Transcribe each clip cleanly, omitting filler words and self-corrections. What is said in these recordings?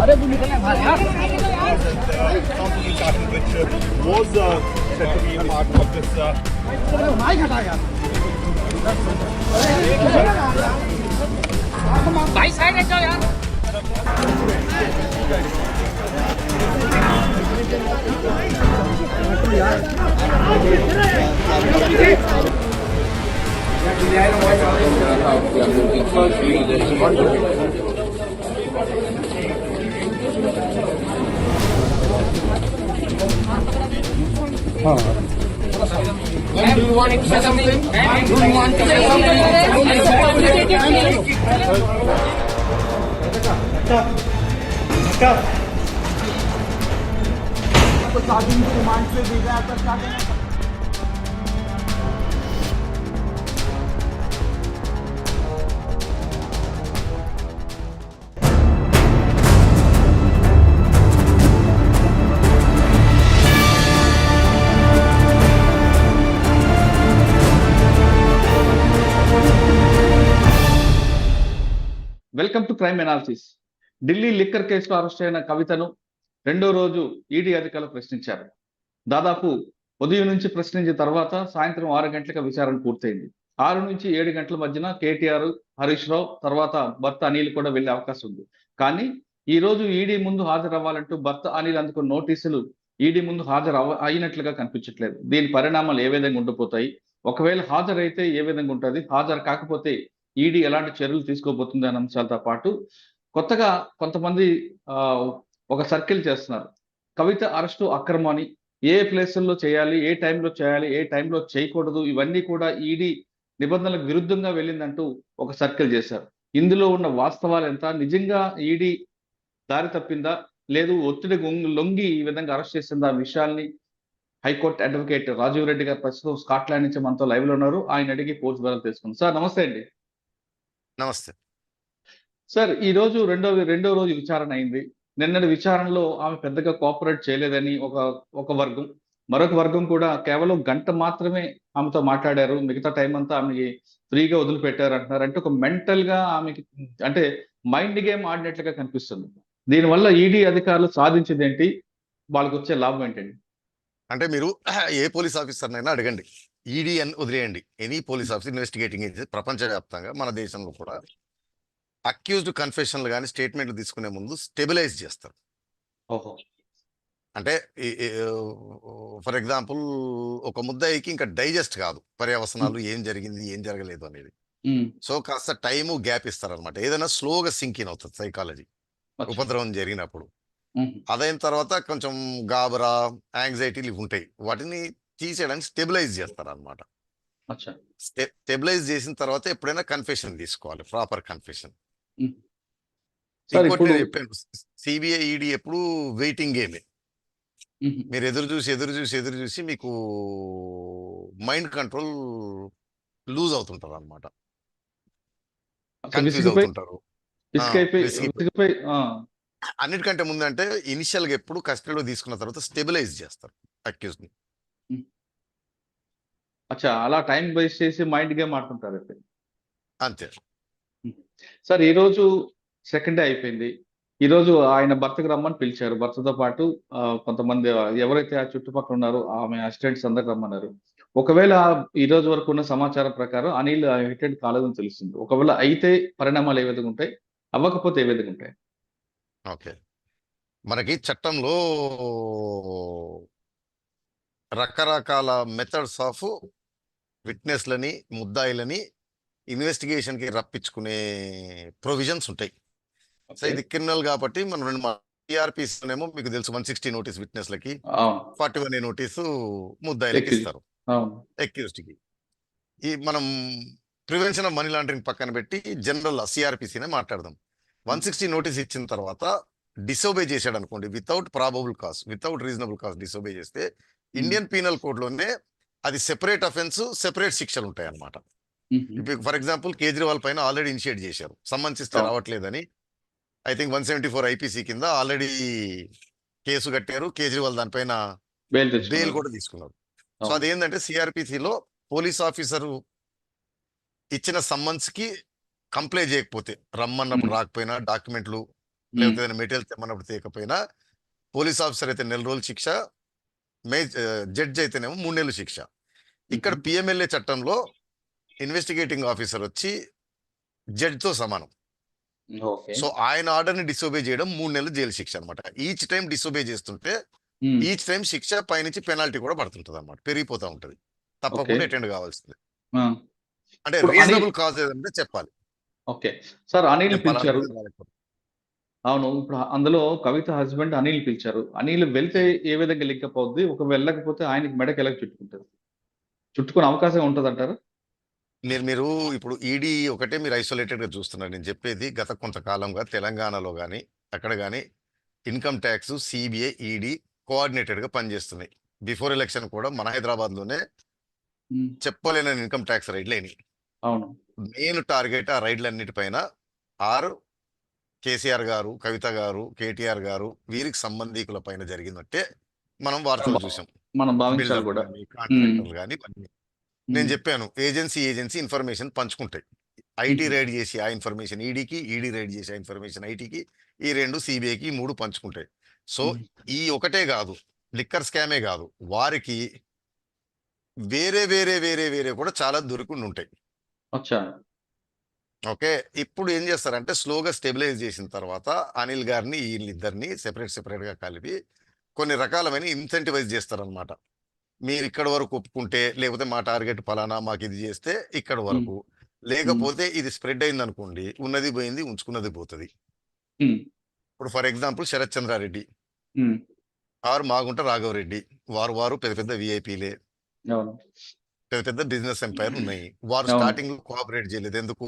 company started which was said to be part of this. भाई side हट जाओ यार। Do you want to say something? Do you want to say something? Welcome to crime analysis. Delhi liquor కేసులో arrest అయిన కవితను రెండో రోజు ED అధికారులు ప్రశ్నించారు. దాదాపు ఉదయం నుంచి ప్రశ్నించిన తర్వాత సాయంత్రం 6 గంటలకు విచారణ పూర్తయింది. 6 నుంచి 7 గంటల మధ్యన కేటీఆర్, హరీష్ రావు తర్వాత భర్త అనిల్ కూడా వెళ్లే అవకాశం ఉంది. కానీ ఈ రోజు ఈడీ ముందు హాజరవ్వాలంటూ భర్త అనిల్ అందుకున్న నోటీసులు ఈడీ ముందు అయినట్లుగా కనిపించట్లేదు. దీని పరిణామాలు ఏ విధంగా ఉండిపోతాయి, ఒకవేళ హాజరైతే ఏ విధంగా ఉంటుంది, హాజరు కాకపోతే ఈడీ ఎలాంటి చర్యలు తీసుకోబోతుంది అనే అంశాలతో పాటు కొత్తగా కొంతమంది ఒక సర్కిల్ చేస్తున్నారు. కవిత అరెస్టు అక్రమని, ఏ ప్లేసుల్లో చేయాలి, ఏ టైంలో చేయాలి, ఏ టైంలో చేయకూడదు, ఇవన్నీ కూడా ఈడీ నిబంధనలకు విరుద్ధంగా వెళ్ళిందంటూ ఒక సర్కిల్ చేశారు. ఇందులో ఉన్న వాస్తవాలు ఎంత, నిజంగా ఈడీ దారి తప్పిందా లేదు ఒత్తిడి లొంగి ఈ విధంగా అరెస్ట్ చేసిందా విషయాల్ని హైకోర్టు అడ్వకేట్ రాజీవ్ రెడ్డి గారు ప్రస్తుతం స్కాట్లాండ్ నుంచి మనతో లైవ్ లో ఉన్నారు. ఆయన అడిగి పూర్తి వివరాలు తెలుసుకుందాం. సార్ నమస్తే అండి. నమస్తే సార్. ఈ రోజు రెండో రోజు విచారణ అయింది. నిన్నటి విచారణలో ఆమె పెద్దగా కోఆపరేట్ చేయలేదని ఒక వర్గం, మరొక వర్గం కూడా కేవలం గంట మాత్రమే ఆమెతో మాట్లాడారు, మిగతా టైం అంతా ఆమెకి ఫ్రీగా వదిలిపెట్టారు అంటున్నారు. అంటే ఒక మెంటల్ గా ఆమెకి అంటే మైండ్ గేమ్ ఆడినట్లుగా కనిపిస్తుంది. దీనివల్ల ఈడీ అధికారులు సాధించింది ఏంటి, వాళ్ళకి వచ్చే లాభం ఏంటండి? అంటే మీరు ఏ పోలీస్ ఆఫీసర్నైనా అడగండి, ఈడీ అని వదిలేయండి, any police officer investigating agency ప్రపంచవ్యాప్తంగా మన దేశంలో కూడా అక్యూజ్డ్ కన్ఫెషన్లు కానీ స్టేట్మెంట్లు తీసుకునే ముందు స్టెబిలైజ్ చేస్తారు. ఓహో. అంటే ఫర్ ఎగ్జాంపుల్ ఒక ముద్దాయికి ఇంకా డైజెస్ట్ కాదు పర్యవసనాలు, ఏం జరిగింది ఏం జరగలేదు అనేది. సో కాస్త టైము గ్యాప్ ఇస్తారనమాట. ఏదైనా స్లోగా సింక్ ఇన్ అవుతుంది సైకాలజీ ఉపద్రవం జరిగినప్పుడు. అదైన తర్వాత కొంచెం గాబరా, యాంగ్జైటీలు ఉంటాయి, వాటిని తీసేయడానికి స్టెబిలైజ్ చేస్తారు అనమాట. స్టెబిలైజ్ చేసిన తర్వాత ఎప్పుడైనా కన్ఫెషన్ తీసుకోవాలి, ప్రాపర్ కన్ఫెషన్. చెప్పాను, సిబిఐ ఈడీ ఎప్పుడు వెయిటింగ్ గేమే. మీరు ఎదురు చూసి మీకు మైండ్ కంట్రోల్ లూజ్ అవుతుంటారు అనమాట, కన్ఫ్యూజ్ అవుతుంటారు. అన్నిటికంటే ముందు అంటే ఇనిషియల్ గా ఎప్పుడు కస్టడీలో తీసుకున్న తర్వాత స్టెబిలైజ్ చేస్తారు అక్యూజ్ ని. అలా టైం వేస్ట్ చేసి మైండ్ గేమ్ ఆడుతుంటారు అయితే. అంతే సార్. ఈ రోజు సెకండ్ డే అయిపోయింది. ఈ రోజు ఆయన భర్తకు రమ్మని పిలిచారు. భర్తతో పాటు కొంతమంది ఎవరైతే ఆ చుట్టుపక్కల ఉన్నారో ఆమె అసిస్టెంట్స్ అందరు రమ్మన్నారు. ఒకవేళ ఈ రోజు వరకు ఉన్న సమాచారం ప్రకారం అనిల్ హిటెడ్ కాలేదని తెలుస్తుంది. ఒకవేళ అయితే పరిణామాలు ఏ విధంగా ఉంటాయి, అవ్వకపోతే ఏ విధంగా ఉంటాయి? ఓకే, మనకి చట్టంలో రకరకాల మెథడ్స్ ఆఫ్ విట్నెస్లని, ముద్దాయిలని ఇన్వెస్టిగేషన్ కి రప్పించుకునే ప్రొవిజన్స్ ఉంటాయి. సో ఇది క్రిమినల్ కాబట్టి మనం టీఆర్పీస్ ఏమో మీకు తెలుసు 160 నోటీస్ విట్నెస్లకి, 41 నోటీసు ముద్దాయిలకి ఇస్తారు అక్యూజ్డ్ కి. ఈ మనం ప్రివెన్షన్ ఆఫ్ మనీ లాండరింగ్ పక్కన పెట్టి జనరల్ సిఆర్పిసినే మాట్లాడదాం. 160 నోటీస్ ఇచ్చిన తర్వాత డిసోబే చేశాడు అనుకోండి, without probable cause, without reasonable cause disobey చేస్తే ఇండియన్ పీనల్ కోడ్ లోనే అది సెపరేట్ అఫెన్స్, సెపరేట్ శిక్షలు ఉంటాయి అన్నమాట. ఇప్పుడు ఫర్ ఎగ్జాంపుల్ కేజ్రీవాల్ పైన ఆల్రెడీ ఇనిషియేట్ చేశారు, సమ్మన్స్ ఇస్తే రావట్లేదని. ఐ థింక్ 174 ఐపీసీ కింద ఆల్రెడీ కేసు కట్టారు. కేజ్రీవాల్ దానిపైన బెయిల్ కూడా తీసుకున్నారు. సో అదేంటంటే సిఆర్పిసిలో పోలీస్ ఆఫీసరు ఇచ్చిన సమ్మన్స్ కి కంప్లై చేయకపోతే, రమ్మన్నప్పుడు రాకపోయినా, డాక్యుమెంట్లు లేకపోతే ఏదైనా మెటీరియల్ తెమ్మన్నప్పుడు తీయకపోయినా పోలీస్ ఆఫీసర్ అయితే 4 రోజులు శిక్ష, జడ్జి అయితేనేమో 3 నెలలు శిక్ష. ఇక్కడ పిఎంఎల్ఏ చట్టంలో ఇన్వెస్టిగేటింగ్ ఆఫీసర్ వచ్చి జడ్జితో సమానం. ఓకే. సో ఆయన ఆర్డర్ని డిసోబే చేయడం 3 నెలలు జైలు శిక్ష అనమాట. ఈచ్ టైం డిసోబే చేస్తుంటే ఈచ్ టైం శిక్ష పైనుంచి పెనాల్టీ కూడా పడుతుంటది అనమాట, పెరిగిపోతా ఉంటది. తప్పకుండా ఓకే. అటెండ్ కావాల్సింది. ఆ, అంటే ఇప్పుడు రీజనబుల్ కాజ్ ఏదంటే చెప్పాలి. ఓకే సార్, అనిల్ నేను పలానా పిలిచారు. రోజు రాలేకపోతే. అవును, ఇప్పుడు అందులో కవిత హస్బెండ్ అనిల్ పిలిచారు. అనిల్ వెళ్తే ఏ విధంగా లింకప్ అవుద్ది, ఒక వెళ్ళకపోతే ఆయనకి మెడకి ఎలా చుట్టుకుంటది, చుట్టుకునే అవకాశం ఉంటది అంటారు? మీరు ఇప్పుడు ఈడీ ఒకటే మీరు ఐసోలేటెడ్ గా చూస్తున్నారు. నేను చెప్పేది గత కొంతకాలంగా తెలంగాణలో కానీ అక్కడ కానీ income tax, CBI, ED coordinated గా పనిచేస్తున్నాయి. బిఫోర్ ఎలక్షన్ కూడా మన హైదరాబాద్ లోనే చెప్పలేని ఇన్కమ్ ట్యాక్స్ రైడ్లు అయినాయి. అవును. మెయిన్ టార్గెట్ ఆ రైడ్లన్నిటిపైన కేసీఆర్ గారు, కవిత గారు, కేటీఆర్ గారు వీరికి సంబంధికుల పైన జరిగినట్టే మనం వార్తలు చూసాం. మనం భావించాలి బిల్డర్లు కూడా. కానీ కాంట్రాక్టర్లు కానీ ఇవన్నీ. నేను చెప్పాను ఏజెన్సీ ఇన్ఫర్మేషన్ పంచుకుంటాయి. ఐటీ రైడ్ చేసి ఆ ఇన్ఫర్మేషన్ ఈడీకి, ఈడీ రైడ్ చేసి ఆ ఇన్ఫర్మేషన్ ఐటీకి, ఈ 2 సిబిఐకి, 3 పంచుకుంటాయి. సో ఈ ఒకటే కాదు, లిక్కర్ స్కామే కాదు, వారికి వేరే వేరే వేరే వేరే కూడా చాలా దొరికిండి ఉంటాయి. అచ్చా. ఓకే, ఇప్పుడు ఏం చేస్తారంటే స్లోగా స్టెబిలైజ్ చేసిన తర్వాత అనిల్ గారిని వీళ్ళిద్దరిని సెపరేట్ గా కలిపి కొన్ని రకాలమైన ఇన్సెంటివైజ్ చేస్తారనమాట. మీరు ఇక్కడ వరకు ఒప్పుకుంటే, లేకపోతే మా టార్గెట్ ఫలానా, మాకు ఇది చేస్తే ఇక్కడ వరకు, లేకపోతే ఇది స్ప్రెడ్ అయింది అనుకోండి, ఉన్నది పోయింది, ఉంచుకున్నది పోతుంది. ఇప్పుడు ఫర్ ఎగ్జాంపుల్ శరత్ చంద్రారెడ్డి ఆరు మాగుంట రాఘవరెడ్డి, వారు పెద్ద పెద్ద విఐపీలే, అవును. పెద్ద పెద్ద బిజినెస్ ఎంపైర్ ఉన్నాయి. వారు అవును. స్టార్టింగ్ లో కోఆపరేట్ చేయలేదు. ఎందుకు?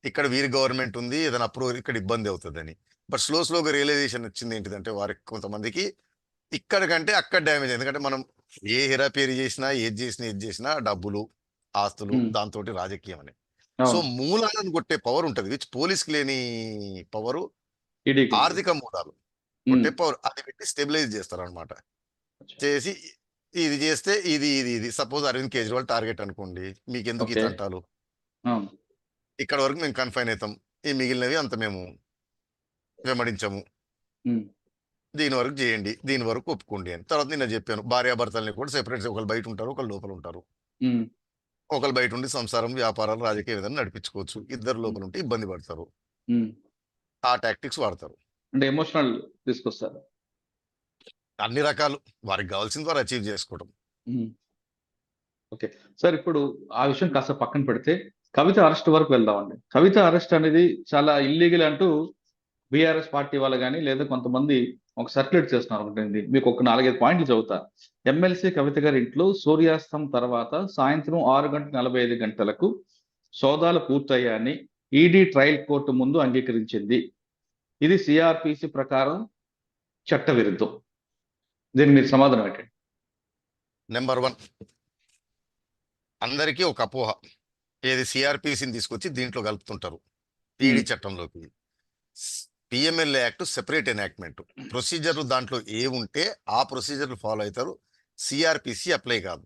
ఇక్కడ వీరి గవర్నమెంట్ ఉంది, ఏదైనా అప్రూవల్ ఇక్కడ ఇబ్బంది అవుతుందని. బట్ స్లోగా రియలైజేషన్ వచ్చింది ఏంటిదంటే వారికి కొంతమందికి ఇక్కడ కంటే అక్కడ డ్యామేజ్. ఎందుకంటే మనం ఏ హెరాపేరీ చేసినా, ఏది చేసినా డబ్బులు, ఆస్తులు, దాంతో రాజకీయం అని. సో అవును. మూలాలను కొట్టే పవర్ ఉంటది, విచ్ పోలీస్కి లేని పవరు. ఈడీకి. ఆర్థిక మూలాలు కొట్టే పవర్ అది పెట్టి స్టెబిలైజ్ చేస్తారు అనమాట. చేసి ఇది చేస్తే ఇది సపోజ్ అరవింద్ కేజ్రీవాల్ టార్గెట్ అనుకోండి, మీకు ఎందుకు ఈ ఓకే. తంటాలు, అవును. ఇక్కడ వరకు మేము కన్ఫైన్ అవుతాం, ఈ మిగిలినవి అంత మేము వెంబడించము, దీని వరకు చేయండి, దీని వరకు ఒప్పుకోండి అని. తర్వాత నిన్న చెప్పాను, భార్యాభర్తల్ని కూడా సెపరేట్, ఒకళ్ళు బయట ఉంటారు, ఒకళ్ళు లోపల ఉంటారు. ఒకళ్ళు బయట ఉండి సంసారం, వ్యాపారాలు, రాజకీయ విధానం నడిపించుకోవచ్చు. ఇద్దరు లోపల ఉంటే ఇబ్బంది పడతారు, ఆ టాక్టిక్స్ వాడతారు. అంటే ఎమోషనల్ తీసుకొస్తారు. అన్ని రకాలు వారికి కావాల్సింది వారు అచీవ్ చేసుకోవడం. ఓకే సార్, ఇప్పుడు ఆ విషయం కాస్త పక్కన పెడితే కవిత అరెస్ట్ వరకు వెళ్దామండి. కవిత అరెస్ట్ అనేది చాలా ఇల్లీగల్ అంటూ బీఆర్ఎస్ పార్టీ వాళ్ళు కానీ లేదా కొంతమంది ఒక సర్క్యులేట్ చేస్తున్నారు. ఒకటి మీకు ఒక 4-5 పాయింట్లు చదువుతా. ఎమ్మెల్సీ కవిత గారి ఇంట్లో సూర్యాస్తం తర్వాత సాయంత్రం 6:45 సోదాలు పూర్తయ్యాయని ఈడీ ట్రయల్ కోర్టు ముందు అంగీకరించింది. ఇది సిఆర్పిసి ప్రకారం చట్ట విరుద్ధం. దీనికి మీరు సమాధానం ఏంటండి? నెంబర్ 1, అందరికీ ఒక అపోహ, ఏది సిఆర్పిసిని తీసుకొచ్చి దీంట్లో కలుపుతుంటారు ఈడీ చట్టంలోకి. పిఎంఎల్ఏ యాక్ట్ సెపరేట్ ఎనాక్ట్మెంట్, ప్రొసీజర్లు దాంట్లో ఏ ఉంటే ఆ ప్రొసీజర్లు ఫాలో అవుతారు, సిఆర్పిసి అప్లై కాదు.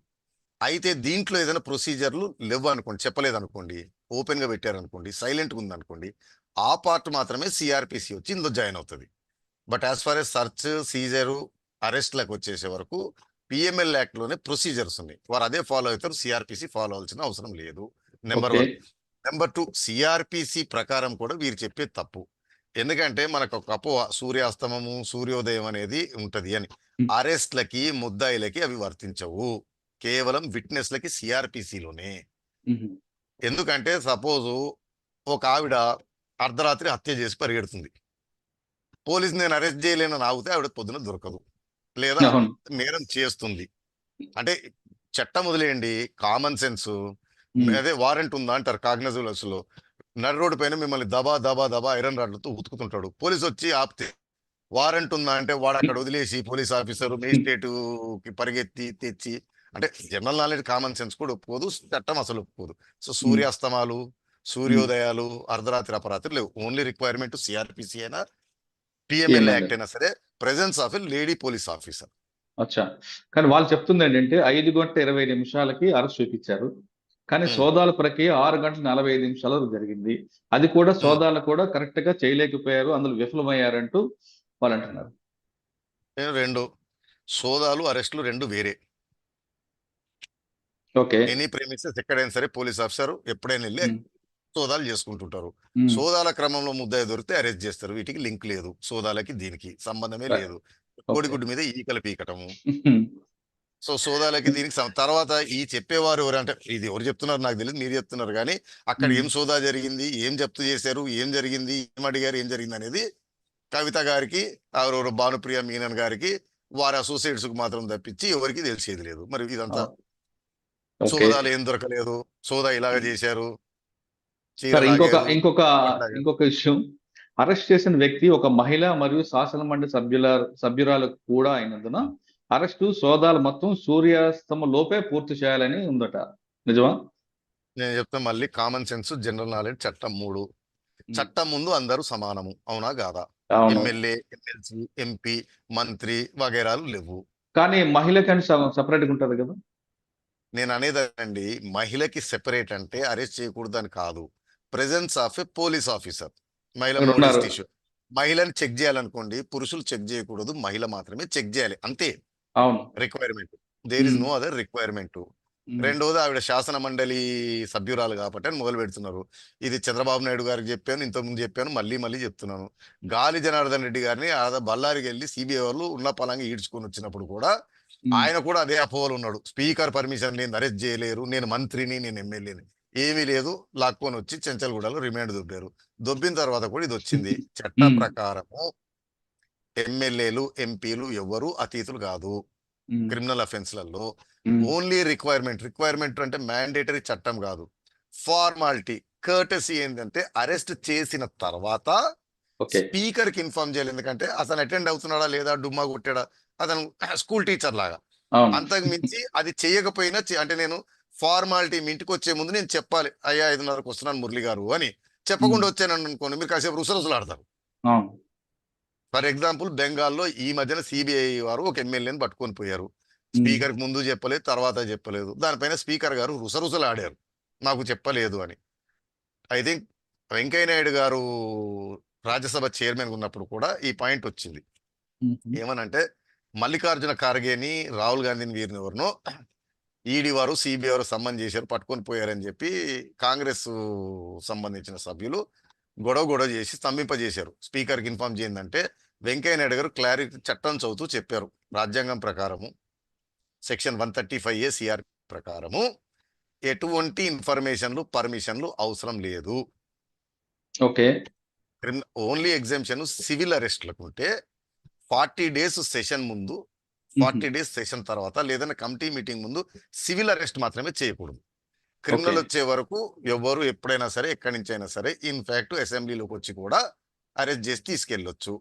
అయితే దీంట్లో ఏదైనా ప్రొసీజర్లు లేవు అనుకోండి, చెప్పలేదనుకోండి, ఓపెన్ గా పెట్టారనుకోండి, సైలెంట్గా ఉందనుకోండి, ఆ పార్ట్ మాత్రమే సిఆర్పిసి వచ్చి ఇందులో జాయిన్ అవుతుంది. But as far as search, seizure, అరెస్ట్లకు వచ్చేసే వరకు పిఎంఎల్ యాక్ట్ లోనే ప్రొసీజర్స్ ఉన్నాయి, వారు అదే ఫాలో అవుతారు, సిఆర్పిసి ఫాలో అవ్వాల్సిన అవసరం లేదు. నెంబర్ 1. నెంబర్ 2, సిఆర్పిసి ప్రకారం కూడా వీరు చెప్పేది తప్పు. ఎందుకంటే మనకు ఒక అపోహ, సూర్యాస్తమము, సూర్యోదయం అనేది ఉంటది అని. అరెస్ట్లకి, ముద్దాయిలకి అవి వర్తించవు, కేవలం విట్నెస్లకి సిఆర్పిసిలోనే. ఎందుకంటే సపోజు ఒక ఆవిడ అర్ధరాత్రి హత్య చేసి పరిగెడుతుంది, పోలీసు నేను అరెస్ట్ చేయలేనని ఆగితే ఆవిడ పొద్దున దొరకదు, లేదా నేరం చేస్తుంది. అంటే చట్టం వదిలేయండి, కామన్ సెన్స్. అదే వారెంట్ ఉందా అంటారు కాగ్నిజబుల్స్ లో. నడి రోడ్డు పైన మిమ్మల్ని దబా దబా దబా ఐరన్ రాడ్లతో ఉతుకుతుంటాడు, పోలీసు వచ్చి ఆపితే వారెంట్ ఉందా అంటే వాడు అక్కడ వదిలేసి పోలీస్ ఆఫీసర్ మేజిస్ట్రేట్ కి పరిగెత్తి తెచ్చి, అంటే జనరల్ నాలెడ్జ్, కామన్ సెన్స్ కూడా ఒప్పుకోదు, చట్టం అసలు ఒప్పుకోదు. సో సూర్యాస్తమాలు, సూర్యోదయాలు, అర్ధరాత్రి అపరాత్రి లేవు. ఓన్లీ రిక్వైర్మెంట్ సిఆర్పిసి అయినా పిఎంఎల్ యాక్ట్ అయినా సరే presence of a lady police officer. అచ్చా, కానీ వాళ్ళు చెప్తుంది ఏంటంటే 5:20 అరెస్ట్ చూపించారు. కానీ ఉమ్, సోదాల ప్రక్రియ 6 గంటల 45 నిమిషాలు జరిగింది. అది కూడా ఉమ్. సోదాలు కూడా కరెక్ట్ గా చేయలేకపోయారు, అందులో విఫలమయ్యారంటూ వాళ్ళు అంటున్నారు. నేను రెండు సోదాలు అరెస్టులు రెండు వేరే. ఓకే. ఎనీ ప్రెమిసెస్ ఎక్కడైనా సరే పోలీస్ ఆఫీసర్ ఎప్పుడైనా వెళ్ళి ఉమ్, సోదాలు చేసుకుంటుంటారు. ఉమ్, సోదాల క్రమంలో ముద్దాయి దొరికితే అరెస్ట్ చేస్తారు. వీటికి లింక్ లేదు, సోదాలకి దీనికి సంబంధమే రైట్. లేదు. ఓకే. కోడిగుడ్డు మీద ఈకలు పీకటము. ఉమ్, సో సోదాలకి దీనికి తర్వాత ఈ చెప్పేవారు ఎవరు అంటే ఇది ఎవరు చెప్తున్నారు నాకు తెలియదు, మీరు చెప్తున్నారు కానీ అక్కడ ఉమ్, ఏం సోదా జరిగింది, ఏం జప్తు చేశారు, ఏం జరిగింది, ఏం అడిగారు, ఏం జరిగింది అనేది కవిత గారికి, ఎవరెవరు భానుప్రియ మీనన్ గారికి, వారి అసోసియేట్స్ కు మాత్రం తప్పించి ఎవరికి తెలిసేది లేదు. మరి ఇదంతా ఓకే. సోదాలు ఏం దొరకలేదు, సోదా ఇలాగ చేశారు, చీర సరే, ఇంకొక లాగారు, ఇంకొక అట్లాగారు. ఇంకొక విషయం, అరెస్ట్ చేసిన వ్యక్తి ఒక మహిళ మరియు శాసన మండలి సభ్యురాలు కూడా అయినందున అరెస్టు సోదాలు మొత్తం సూర్యాస్తమ లోపే పూర్తి చేయాలని ఉందట. నిజమా? నేను చెప్తా మళ్ళీ, కామన్ సెన్స్, జనరల్ నాలెడ్జ్, చట్టం 3. చట్టం ముందు అందరూ సమానము, అవునా కాదా? అవును. ఎమ్మెల్యే, ఎమ్మెల్సీ, ఎంపీ, మంత్రి వగైరాలు లేవు. కానీ మహిళకని సపరేట్ గా ఉంటది కదా. నేను అనేదండి, మహిళకి సెపరేట్ అంటే అరెస్ట్ చేయకూడదు అని కాదు. Presence of a police officer, మహిళ ఇక్కడ ఉన్నారు. Notice issue. మహిళని చెక్ చేయాలనుకోండి, పురుషులు చెక్ చేయకూడదు, మహిళ మాత్రమే చెక్ చేయాలి, అంతే అవును. Requirement. There is um, no other requirement. Um, రెండోది, ఆవిడ శాసన మండలి సభ్యురాలు కాబట్టి అని మొదలు పెడుతున్నారు. ఇది చంద్రబాబు నాయుడు గారికి చెప్పాను, ఇంతకుముందు చెప్పాను, మళ్ళీ చెప్తున్నాను. గాలి జనార్దన్ రెడ్డి గారిని బళ్ళారికి వెళ్ళి సిబిఐ వాళ్ళు ఉన్న పలంగా ఈడ్చుకొని వచ్చినప్పుడు కూడా ఉమ్, ఆయన కూడా అదే అపోహలు ఉన్నాడు. స్పీకర్ పర్మిషన్ లేని అరెస్ట్ చేయలేరు, నేను మంత్రిని, నేను ఎమ్మెల్యేని. ఏమీ లేదు, లాక్కొని వచ్చి చెంచల్గూడలో రిమాండ్ దొబ్బారు. దొబ్బిన తర్వాత కూడా ఇది వచ్చింది. చట్ట ఉమ్, ప్రకారము ఎమ్మెల్యేలు, ఎంపీలు ఎవ్వరూ అతీతులు కాదు ఉమ్, క్రిమినల్ అఫెన్స్లలో. ఉమ్, ఓన్లీ రిక్వైర్మెంట్ అంటే మ్యాండేటరీ చట్టం కాదు, ఫార్మాలిటీ, కర్టసీ ఏంటంటే అరెస్ట్ చేసిన తర్వాత ఓకే. స్పీకర్ కి ఇన్ఫార్మ్ చేయాలి. ఎందుకంటే అతను అటెండ్ అవుతున్నాడా లేదా, డుమ్మా కొట్టాడా, అతను స్కూల్ టీచర్ లాగా. అవును. అంతకు మించి అది చేయకపోయినా అంటే నేను ఫార్మాలిటీ, మీ ఇంటికి వచ్చే ముందు నేను చెప్పాలి, అయ్యా 5:30కు వస్తున్నాను మురళి గారు అని చెప్పకుండా వచ్చాను అనుకోండి, మీరు కాసేపు రుసరుసలాడతారు. అవును. ఫర్ ఎగ్జాంపుల్, బెంగాల్లో ఈ మధ్యన సిబిఐ వారు ఒక ఎమ్మెల్యేని పట్టుకొని పోయారు. ఉమ్, స్పీకర్ కు ముందు చెప్పలేదు, తర్వాత చెప్పలేదు. దానిపైన స్పీకర్ గారు రుసరుసలాడారు, నాకు చెప్పలేదు అని. ఐ థింక్ వెంకయ్య నాయుడు గారు రాజ్యసభ చైర్మన్ ఉన్నప్పుడు కూడా ఈ పాయింట్ వచ్చింది. ఉమ్, ఏమనంటే, మల్లికార్జున ఖార్గేని, రాహుల్ గాంధీని, వీరిని ఎవరినో ఈడీ వారు, సిబిఐ వారు సమ్మన్ చేశారు, పట్టుకొని పోయారని చెప్పి కాంగ్రెస్ సంబంధించిన సభ్యులు గొడవ చేసి స్తంభింపజేశారు. స్పీకర్కి ఇన్ఫార్మ్ చేయందంటే వెంకయ్య నాయుడు గారు క్లారిటీ చట్టం చదువుతూ చెప్పారు, రాజ్యాంగం ప్రకారము సెక్షన్ 135A సిఆర్ ప్రకారము ఎటువంటి ఇన్ఫర్మేషన్లు, పర్మిషన్లు అవసరం లేదు. ఓకే. ఓన్లీ ఎగ్జామ్షన్ సివిల్ అరెస్ట్లకు ఉంటే 40 డేస్ సెషన్ ముందు, 40 డేస్ సెషన్ తర్వాత, లేదన్నా కమిటీ మీటింగ్ ముందు సివిల్ అరెస్ట్ మాత్రమే చేయకూడదు. Criminal okay. వచ్చే వరకు ఎవరు ఎప్పుడైనా సరే, ఎక్కడి నుంచి అయినా సరే, ఇన్ఫాక్ట్ అసెంబ్లీలోకి వచ్చి కూడా అరెస్ట్ చేసి తీసుకెళ్ళొచ్చు.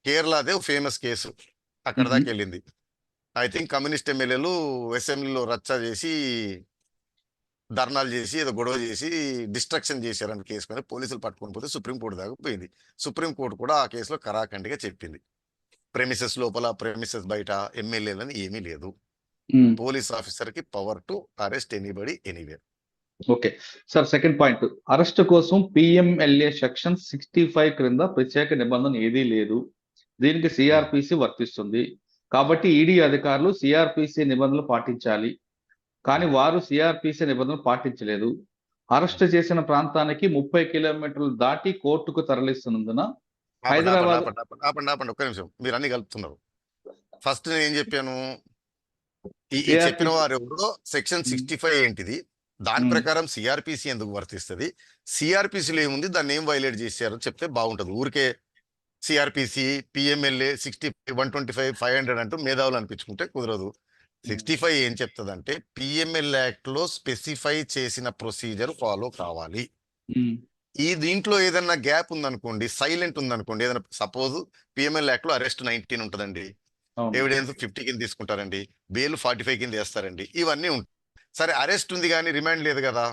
కేరళదే ఫేమస్ కేసు, అక్కడ దాకా వెళ్ళింది. ఐ థింక్ కమ్యూనిస్ట్ ఎమ్మెల్యేలు అసెంబ్లీలో రచ్చ చేసి, ధర్నాలు చేసి, ఏదో గొడవ చేసి డిస్ట్రక్షన్ చేశారని కేసు మీద పోలీసులు పట్టుకొని పోతే సుప్రీంకోర్టు దాకా పోయింది. సుప్రీంకోర్టు కూడా ఆ కేసులో కరాఖండిగా చెప్పింది, ప్రెమిసెస్ లోపల, ప్రెమిసెస్ బయట ఎమ్మెల్యేలని ఏమీ లేదు. ఉమ్, పోలీస్ ఆఫీసర్ కి power to arrest anybody anywhere. Okay. Sir, second point, arrest కోసం పిఎంఎల్ఏ సెక్షన్ 65 క్రింద ప్రత్యేక నిబంధన ఏదీ లేదు. దీనికి సిఆర్పిసి వర్తిస్తుంది. కాబట్టి ఈడీ అధికారులు సిఆర్పిసి నిబంధనలు పాటించాలి. కానీ వారు సిఆర్పిసి నిబంధనలు పాటించలేదు. అరెస్ట్ చేసిన ప్రాంతానికి 30 కిలోమీటర్లు దాటి కోర్టుకు తరలిస్తున్నందున హైదరాబాద్. ఆపండి ఒక్క నిమిషం, మీరు అన్ని కలుపుతున్నారు. ఫస్ట్ నేను ఏం చెప్పాను, ఈ CRPC చెప్పిన వారు ఎవరో సెక్షన్ 65 ఏంటిది, దాని ప్రకారం సిఆర్పిసి ఎందుకు వర్తిస్తుంది, సిఆర్పిసిలో ఏముంది, దాన్ని ఏం వైలేట్ చేశారో చెప్తే బాగుంటది. ఊరికే సిఆర్పిసి, పిఎంఎల్ఏ 60, 125, 500 అంటూ మేధావులు అనిపించుకుంటే కుదరదు. 65 ఏం చెప్తుందంటే, పిఎంఎల్ యాక్ట్ లో స్పెసిఫై చేసిన ప్రొసీజర్ ఫాలో కావాలి. ఈ దీంట్లో ఏదన్నా గ్యాప్ ఉందనుకోండి, సైలెంట్ ఉందనుకోండి, ఏదైనా సపోజ్ పిఎంఎల్ యాక్ట్ లో అరెస్ట్ 19 ఉంటుందండి, ఎవిడెన్స్ 50 కింద తీసుకుంటారండి, బెయిల్ 45 కింద వేస్తారండి, ఇవన్నీ ఉంటాయి. సరే, అరెస్ట్ ఉంది కానీ రిమాండ్ లేదు కదా,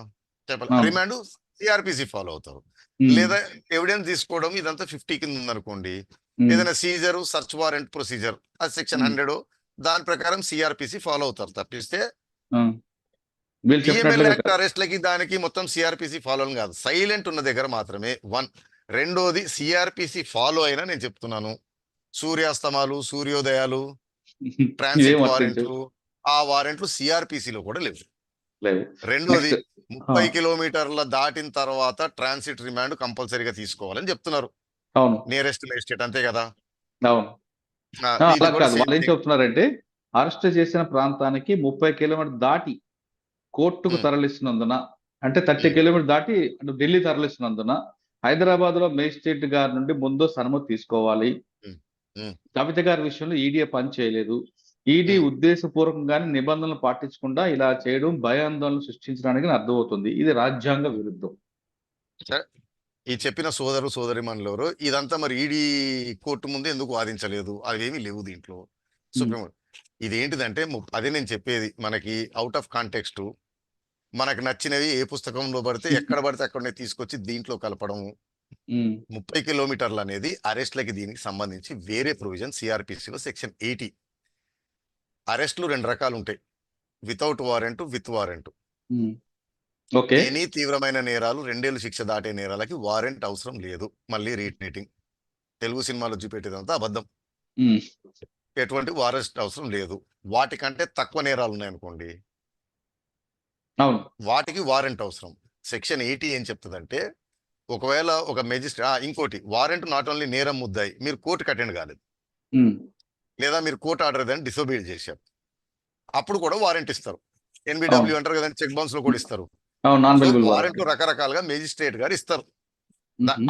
చెప్పాలి, రిమాండ్ సిఆర్పిసి ఫాలో అవుతారు. లేదా ఎవిడెన్స్ తీసుకోవడం ఇదంతా 50 కింద ఉందనుకోండి, ఏదైనా సీజర్, సర్చ్ వారెంట్ ప్రొసీజర్, అది సెక్షన్ 100, దాని ప్రకారం సిఆర్పిసి ఫాలో అవుతారు. తప్పిస్తే వీళ్ళు పిఎంఎల్ చెప్పినట్లుగా యాక్ట్ కాదు. అరెస్ట్లకి దానికి మొత్తం సిఆర్పిసి ఫాలో కాదు, సైలెంట్ ఉన్న దగ్గర మాత్రమే వన్. రెండోది సిఆర్పిసి ఫాలో అయినా నేను చెప్తున్నాను, సూర్యాస్తమాలు, సూర్యోదయాలు, ఇవేం ట్రాన్సిట్ వర్తించవు. వారెంట్లు, ఆ వారెంట్లు సిఆర్పిసిలో కూడా లేవు. లేవు. రెండోది నెక్స్ట్ 30 కిలోమీటర్ల దాటిన తర్వాత ట్రాన్సిట్ రిమాండ్ కంపల్సరీగా తీసుకోవాలని చెప్తున్నారు అవును. నియరెస్ట్ మేజిస్ట్రేట్, అంతే కదా. అవును. ఇది అలా కూడా కాదు. సేమ్ వాళ్ళు ఏం థింగ్. చెప్తున్నారంటే అరెస్ట్ చేసిన ప్రాంతానికి 30 కిలోమీటర్ దాటి కోర్టుకు తరలిస్తున్నందున, అంటే 30 కిలోమీటర్ దాటి అటు ఢిల్లీ తరలిస్తున్నందున హైదరాబాద్ లో మేజిస్ట్రేట్ గారి నుండి ముందస్తు అనుమతి తీసుకోవాలి. కవిత గారి విషయంలో ఈడీ పని చేయలేదు. ఈడీ ఉద్దేశపూర్వకంగానే నిబంధనలు పాటించకుండా ఇలా చేయడం భయాందోళన సృష్టించడానికి అర్థమవుతుంది. ఇది రాజ్యాంగ విరుద్ధం. సరే, ఈ చెప్పిన సోదరు సోదరిమణులు ఎవరు ఇదంతా మరి ఈడీ కోర్టు ముందు ఎందుకు వాదించలేదు? అవేమీ లేవు దీంట్లో. సుప్రీం ఇదేంటిదంటే అదే నేను చెప్పేది, మనకి అవుట్ ఆఫ్ కాంటెక్స్ట్ మనకు నచ్చినవి ఏ పుస్తకంలో పడితే ఎక్కడ పడితే అక్కడనే తీసుకొచ్చి దీంట్లో కలపడము. 30 కిలోమీటర్లు అనేది అరెస్ట్లకి దీనికి సంబంధించి వేరే ప్రొవిజన్ సిఆర్పిసిలో సెక్షన్ 80. అరెస్టులు 2 రకాలు ఉంటాయి, without warrant, with warrant. Okay. Any తీవ్రమైన నేరాలు 2 ఏళ్ళు శిక్ష దాటే నేరాలకి వారెంట్ అవసరం లేదు. మళ్ళీ రీట్రేటింగ్, తెలుగు సినిమాలో చూపెట్టేదంతా అబద్ధం. ఎటువంటి వారెంట్ అవసరం లేదు. వాటికంటే తక్కువ నేరాలు ఉన్నాయనుకోండి, అవును, వాటికి వారెంట్ అవసరం. సెక్షన్ 80 ఏం చెప్తుందంటే, ఒకవేళ ఒక మెజిస్ట్రేట్ ఇంకోటి వారెంట్ నాట్ ఓన్లీ నేరం ముద్దాయి, మీరు కోర్టుకి అటెండ్ కాలేదు, లేదా మీరు కోర్టు ఆర్డర్ ఏదైనా డిసోబే చేశారు, అప్పుడు కూడా వారెంట్ ఇస్తారు. ఎన్బిడబ్ల్యూ అంటారు కదండి, చెక్ బౌన్స్ లో కూడా ఇస్తారు. వారెంట్లు రకరకాలుగా మేజిస్ట్రేట్ గారు ఇస్తారు.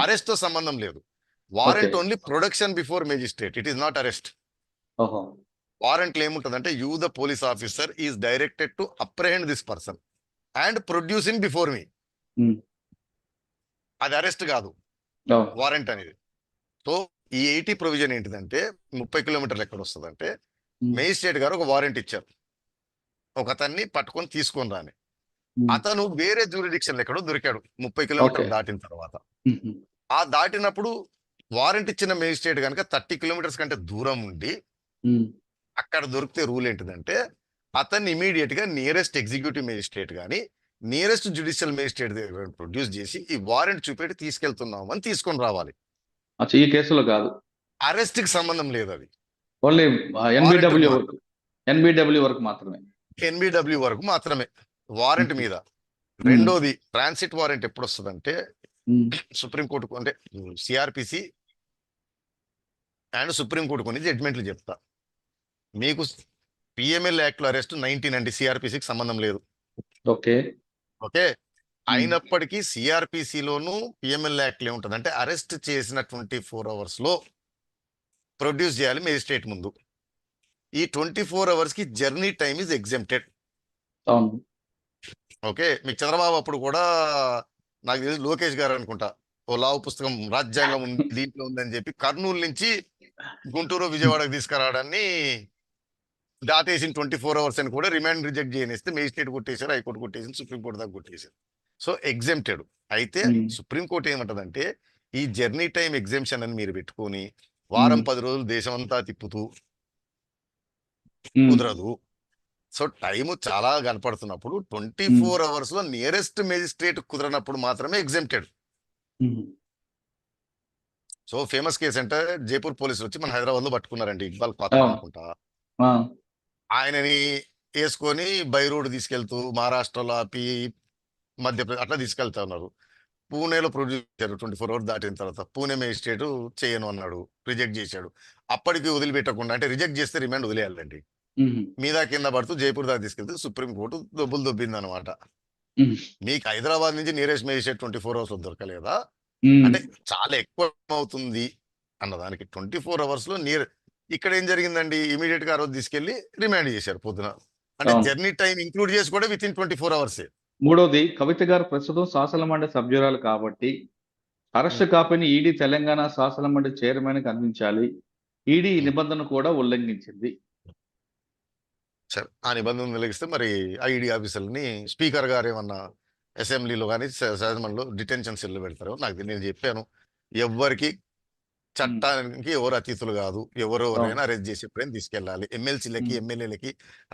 అరెస్ట్ తో సంబంధం లేదు. Warrant only production before magistrate, it is not arrest. వారెంట్లు ఏముంటుందంటే, you the police officer is directed to apprehend this person and produce in before me. అది అరెస్ట్ కాదు వారెంట్ అనేది. సో ఈ 80 ప్రొవిజన్ ఏంటిదంటే, 30 కిలోమీటర్లు ఎక్కడ వస్తుందంటే, మేజిస్ట్రేట్ గారు ఒక వారెంట్ ఇచ్చారు, ఒక అతన్ని పట్టుకొని తీసుకొని రాని. అతను వేరే జ్యూరిడిక్షన్ ఎక్కడో దొరికాడు 30 కిలోమీటర్లు దాటిన తర్వాత. ఆ దాటినప్పుడు వారెంట్ ఇచ్చిన మేజిస్ట్రేట్ కనుక 30 కిలోమీటర్స్ కంటే దూరం ఉండి అక్కడ దొరికితే రూల్ ఏంటిదంటే, అతన్ని ఇమీడియట్ గా నియరెస్ట్ ఎగ్జిక్యూటివ్ మేజిస్ట్రేట్ గానీ నియరెస్ట్ జ్యుడిషియల్ మేజిస్ట్రేట్ ప్రొడ్యూస్ చేసి ఈ వారెంట్ చూపెట్టి తీసుకెళ్తున్నాం అని తీసుకొని రావాలి. ఈ కేసులో కాదు, అరెస్ట్ కి సంబంధం లేదు, అది ఓన్లీ ఎన్బిడబ్ల్యూ వరకు మాత్రమే. ఎన్బిడబ్ల్యూ వరకు మాత్రమే వారెంట్ మీద. రెండోది ట్రాన్సిట్ వారెంట్ ఎప్పుడు వస్తుందంటే, సుప్రీంకోర్టు అంటే సిఆర్పిసి అండ్ సుప్రీంకోర్టు కొన్ని జడ్జ్మెంట్లు చెప్తా. మీకు పిఎంఎల్ యాక్ట్ లో అరెస్ట్ 19 అండి, సిఆర్పిసికి సంబంధం లేదు. ఓకే. ఓకే, అయినప్పటికీ సిఆర్పిసిలోను పిఎంఎల్ యాక్ట్ లో ఏముంటుంది అంటే, అరెస్ట్ చేసిన 24 hours లో ప్రొడ్యూస్ చేయాలి మేజిస్ట్రేట్ ముందు. ఈ 24 hours కి journey time is exempted. Okay, మీకు చంద్రబాబు అప్పుడు కూడా నాకు తెలిసి లోకేష్ గారు అనుకుంటా ఓ లావు పుస్తకం రాజ్యాంగం దీంట్లో ఉందని చెప్పి కర్నూలు నుంచి గుంటూరు విజయవాడకు తీసుకురావడాన్ని దాటేసిన 24 hours అని కూడా రిమాండ్ రిజెక్ట్ చేయనిస్తే మేజిస్ట్రేట్ కొట్టేశారు, హైకోర్టు కొట్టేసింది, సుప్రీంకోర్టు దాకా కొట్టేశారు. So exempted. అయితే సుప్రీంకోర్టు ఏమంటదంటే, ఈ జర్నీ టైం ఎగ్జెంప్షన్ అని మీరు పెట్టుకొని వారం 10 రోజులు దేశం అంతా తిప్పుతూ కుదరదు. సో టైము చాలా కనపడుతున్నప్పుడు 24 hours లో నియరెస్ట్ మేజిస్ట్రేట్ కుదరనప్పుడు మాత్రమే ఎగ్జెంప్టెడ్. సో ఫేమస్ కేసు అంటే, జైపూర్ పోలీసులు వచ్చి మన హైదరాబాద్ లో పట్టుకున్నారండి, ఇక్బాల్ పాత్ర అనుకుంటా. ఆయనని వేసుకొని బై రోడ్ తీసుకెళ్తూ మహారాష్ట్రలో ఆపి మధ్యప్రదేశ్ అట్లా తీసుకెళ్తా ఉన్నారు. పూణేలో ప్రొడ్యూస్ చేశారు 24 hours దాటిన తర్వాత. పూణే మేజిస్ట్రేట్ చేయను అన్నాడు, రిజెక్ట్ చేశాడు. అప్పటికి వదిలిపెట్టకుండా, అంటే రిజెక్ట్ చేస్తే రిమాండ్ వదిలేయాలండి, మీద కింద పడుతూ జైపూర్ దాకా తీసుకెళ్తే సుప్రీంకోర్టు దొబ్బింది అనమాట. మీకు హైదరాబాద్ నుంచి నియరెస్ట్ మేజిస్ట్రేట్ 24 hours లో దొరకలేదా అంటే చాలా ఎక్కువ అవుతుంది అన్నదానికి. 24 hours లో ఇక్కడ ఏం జరిగిందండి, ఇమీడియట్ గా ఆ రోజు తీసుకెళ్లి రిమాండ్ చేశారు పొద్దున. అంటే జర్నీ టైం ఇంక్లూడ్ చేసి కూడా విత్ ఇన్ 24 hours. మూడోది, కవిత గారు ప్రస్తుతం శాసన మండలి సభ్యురాలు కాబట్టి అరెస్ట్ కాపీని ఈడీ తెలంగాణ శాసన మండలి చైర్మన్ కి అందించాలి. ఈడీ ఈ నిబంధన కూడా ఉల్లంఘించింది. సరే, ఆ నిబంధన వెలిగిస్తే మరి ఐడి ఆఫీసర్ని స్పీకర్ గారు ఏమన్నా అసెంబ్లీలో కానీ శాసనమండలిలో డిటెన్షన్ సెల్ పెడతారు నాకు. నేను చెప్పాను, ఎవ్వరికి చట్టానికి ఎవరు అతిథులు కాదు, ఎవరెవరైనా అరెస్ట్ చేసి ఎప్పుడైనా తీసుకెళ్ళాలి. ఎమ్మెల్సీలకి, ఎమ్మెల్యేలకి,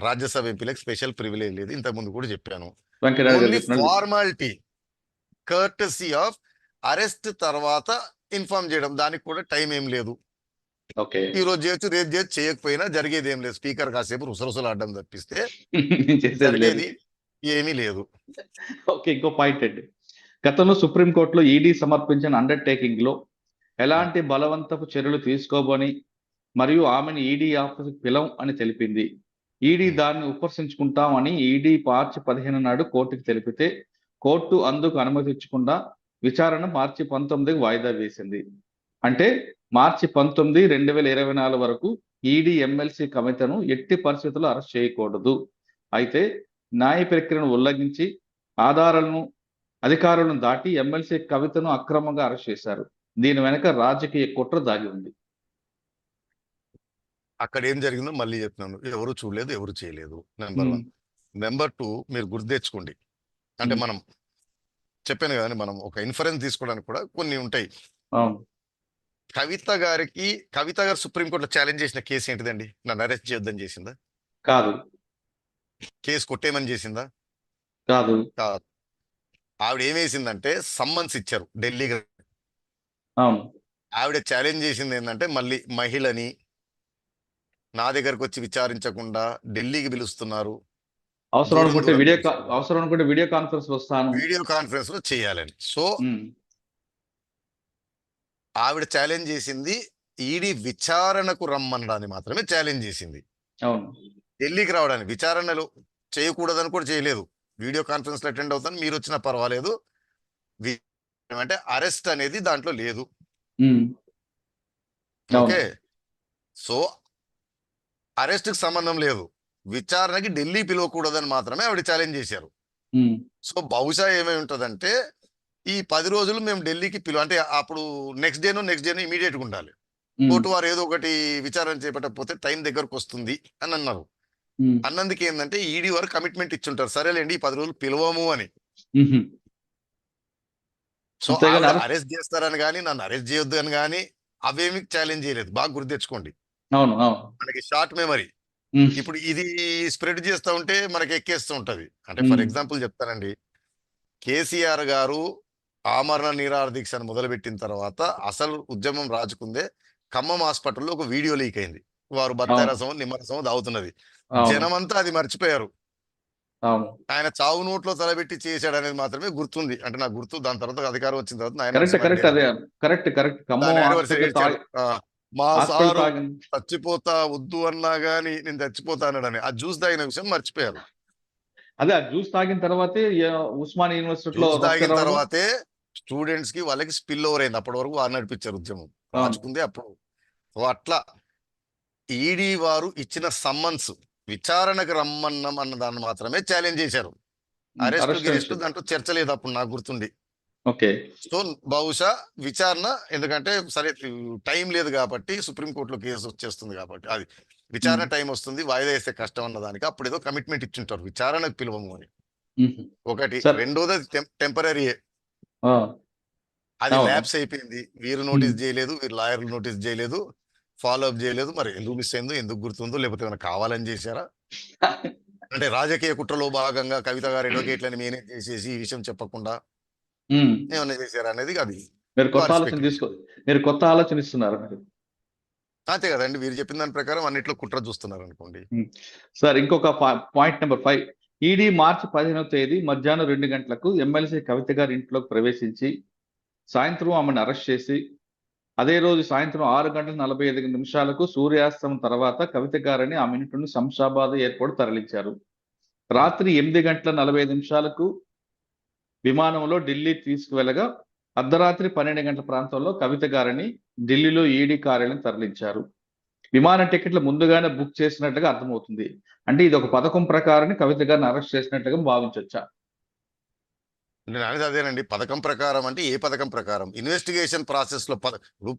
రాజ్యసభ ఎంపీలకి స్పెషల్ ప్రివిలేజ్ లేదు. ఇంతకుముందు కూడా చెప్పాను. వెంకయ్యనాయుడు గారు ఓన్లీ చెప్పినట్టు ఫార్మాలిటీ, కర్టసీ ఆఫ్ అరెస్ట్ తర్వాత ఇన్ఫార్మ్ చేయడం, దానికి కూడా టైం ఏం లేదు. ఓకే. ఈ రోజు చేయొచ్చు, రేపు చేయొచ్చు, చేయకపోయినా జరిగేది ఏం లేదు. స్పీకర్ కాసేపు రుసరుసలాడడం తప్పిస్తే చేసేది లేదు. జరిగేది ఏమీ లేదు. ఓకే. ఇంకో పాయింట్ అండి. గతంలో సుప్రీంకోర్టులో ఈడీ సమర్పించిన అండర్టేకింగ్ లో ఎలాంటి బలవంతపు చర్యలు తీసుకోబోని మరియు ఆమెను ఈడీ ఆఫీసుకు పిలవం అని తెలిపింది. ఈడీ దాన్ని ఉపసంచుకుంటామని ఈడీ మార్చి 15 నాడు కోర్టుకు తెలిపితే కోర్టు అందుకు అనుమతి ఇచ్చకుండా విచారణ మార్చి 19కి వాయిదా వేసింది. అంటే మార్చి 19, 2024 వరకు ఈడీ ఎమ్మెల్సీ కవితను ఎట్టి పరిస్థితుల్లో అరెస్ట్ చేయకూడదు. అయితే న్యాయ ప్రక్రియను ఉల్లంఘించి అధికారులను దాటి ఎమ్మెల్సీ కవితను అక్రమంగా అరెస్ట్ చేశారు. దీని వెనక రాజకీయ కుట్ర దాగి ఉంది. అక్కడ ఏం జరిగిందో మళ్ళీ చెప్తున్నాను. ఎవరు చూడలేదు, ఎవరు చేయలేదు. నెంబర్ 1. నెంబర్ 2, మీరు గుర్తు తెచ్చుకోండి. అంటే మనం చెప్పాను కదండి, మనం ఒక ఇన్ఫరెన్స్ తీసుకోవడానికి కూడా కొన్ని ఉంటాయి. అవును. కవిత గారు సుప్రీంకోర్టులో ఛాలెంజ్ చేసిన కేసు ఏంటిదండి? నన్ను అరెస్ట్ చేయొద్దని చేసిందా? కాదు. కేసు కొట్టేయమని చేసిందా? కాదు. కాదు. ఆవిడ ఏమేసిందంటే సమ్మన్స్ ఇచ్చారు ఢిల్లీ. అవును. ఆవిడ ఛాలెంజ్ చేసింది ఏంటంటే, మళ్ళీ మహిళని నా దగ్గరకు వచ్చి విచారించకుండా ఢిల్లీకి పిలుస్తున్నారు, అవసరం దూరం అనుకుంటే దూరం పిలుస్తున్నారు, వీడియో కాన్ఫరెన్స్ వస్తాను. వీడియో కాన్ఫరెన్స్ లో చేయాలని. సో ఆవిడ ఛాలెంజ్ చేసింది ఈడీ విచారణకు రమ్మనడాన్ని మాత్రమే ఛాలెంజ్ చేసింది. అవును. ఢిల్లీకి రావడానికి విచారణలు చేయకూడదని కూడా చేయలేదు. వీడియో కాన్ఫరెన్స్ లో అటెండ్ అవుతాను, మీరు వచ్చినా పర్వాలేదు, అంటే అరెస్ట్ అనేది దాంట్లో లేదు. ఓకే. సో అరెస్ట్ కి సంబంధం లేదు, విచారణకి ఢిల్లీ పిలవకూడదని మాత్రమే ఆవిడ ఛాలెంజ్ చేశారు. సో బహుశా ఏమై ఉంటదంటే, ఈ 10 రోజులు మేము ఢిల్లీకి అంటే అప్పుడు నెక్స్ట్ డేనో ఇమీడియట్ గా ఉండాలి. కోర్టు వారు ఏదో ఒకటి విచారణ చేపట్టకపోతే టైం దగ్గరకు వస్తుంది అని అన్నారు. అన్నందుకు ఏంటంటే ఈడీ వారు కమిట్మెంట్ ఇచ్చుంటారు, సరేలేండి ఈ 10 రోజులు పిలవము అని. సో అరెస్ట్ చేస్తారని కానీ, నన్ను అరెస్ట్ చేయొద్దు అని కానీ అవేమి ఛాలెంజ్ చేయలేదు. బాగా గుర్తు తెచ్చుకోండి. అవును. మనకి షార్ట్ మెమరీ. ఇప్పుడు ఇది స్ప్రెడ్ చేస్తూ ఉంటే మనకి ఎక్కేస్తూ ఉంటది. అంటే ఫర్ ఎగ్జాంపుల్ చెప్తానండి, కేసీఆర్ గారు ఆమరణ నిరాహార దీక్షను మొదలుపెట్టిన తర్వాత అసలు ఉద్యమం రాజుకుందే ఖమ్మం హాస్పిటల్లో ఒక వీడియో లీక్ అయింది. వారు బత్తాయి రసం, నిమ్మరసం దాగుతున్నది. జనమంతా అది మర్చిపోయారు. ఆయన చావు నోట్లో తలబెట్టి చేశాడు అనేది మాత్రమే గుర్తుంది. అంటే నాకు గుర్తు. దాని తర్వాత అధికారం వచ్చిన తర్వాత మా సారు చచ్చిపోతా వద్దు అన్నా గానీ నేను చచ్చిపోతా అన్నాడని ఆ జ్యూస్ తాగిన విషయం మర్చిపోయారు. అదే జ్యూస్ తాగిన తర్వాతే ఉస్మానియా యూనివర్సిటీలో తాగిన తర్వాతే స్టూడెంట్స్ కి వాళ్ళకి స్పిల్ ఓవర్ అయింది. అప్పటి వరకు వారు నడిపించారు ఉద్యమం, రాచుకుంది అప్పుడు. అట్లా ఈడీ వారు ఇచ్చిన సమ్మన్స్ విచారణకు రమ్మన్నాం అన్న దాన్ని మాత్రమే ఛాలెంజ్ చేశారు. అరెస్ట్ దాంట్లో చర్చ లేదు అప్పుడు నాకు గుర్తుండి. ఓకే. సో బహుశా విచారణ, ఎందుకంటే సరే టైం లేదు కాబట్టి, సుప్రీంకోర్టులో కేసు వచ్చేస్తుంది కాబట్టి, అది విచారణ టైం వస్తుంది, వాయిదా వేస్తే కష్టం అన్న దానికి అప్పుడు ఏదో కమిట్మెంట్ ఇచ్చుంటారు విచారణకు పిలువము అని. ఒకటి. రెండోది టెంపరీ, అది ల్యాప్స్ అయిపోయింది. వీరు నోటీస్ చేయలేదు, వీరు లాయర్లు నోటీస్ చేయలేదు, ఫాలో అప్ చేయలేదు. మరి ఎందుకు మిస్ అయిందో, ఎందుకు గుర్తుందో, లేకపోతే ఏమైనా కావాలని చేశారా? అంటే రాజకీయ కుట్రలో భాగంగా కవిత గారు అడ్వకేట్లని మేనేజ్ చేసేసి ఈ విషయం చెప్పకుండా ఏమన్నా చేశారా అనేది అది మీరు కొత్త ఆలోచన ఇస్తున్నారు. అంతే కదండి, మీరు చెప్పిన దాని ప్రకారం అన్నిట్లో కుట్ర చూస్తున్నారు అనుకోండి. సార్ ఇంకొక పాయింట్ నెంబర్ 5. ఈడీ మార్చి 15వ తేదీ మధ్యాహ్నం 2 గంటలకు ఎమ్మెల్సీ కవిత గారి ఇంట్లోకి ప్రవేశించి సాయంత్రం ఆమెను అరెస్ట్ చేసి అదే రోజు సాయంత్రం 6:45 సూర్యాస్తమం తర్వాత కవిత గారిని ఆమె ఇంటి నుండి శంషాబాద్ ఎయిర్పోర్ట్ తరలించారు. రాత్రి 8:45 విమానంలో ఢిల్లీ తీసుకువెళ్ళగా అర్ధరాత్రి 12 గంటల ప్రాంతంలో కవిత గారిని ఢిల్లీలో ఈడీ కార్యాలయం తరలించారు. విమాన టికెట్లు ముందుగానే బుక్ చేసినట్లుగా అర్థమవుతుంది. అంటే ఇది ఒక పథకం ప్రకారం కవిత గారిని అరెస్ట్ చేసినట్లుగా భావించవచ్చా? నేను అనేది అదేనండి. పథకం ప్రకారం అంటే ఏ పథకం ప్రకారం? ఇన్వెస్టిగేషన్ ప్రాసెస్ లో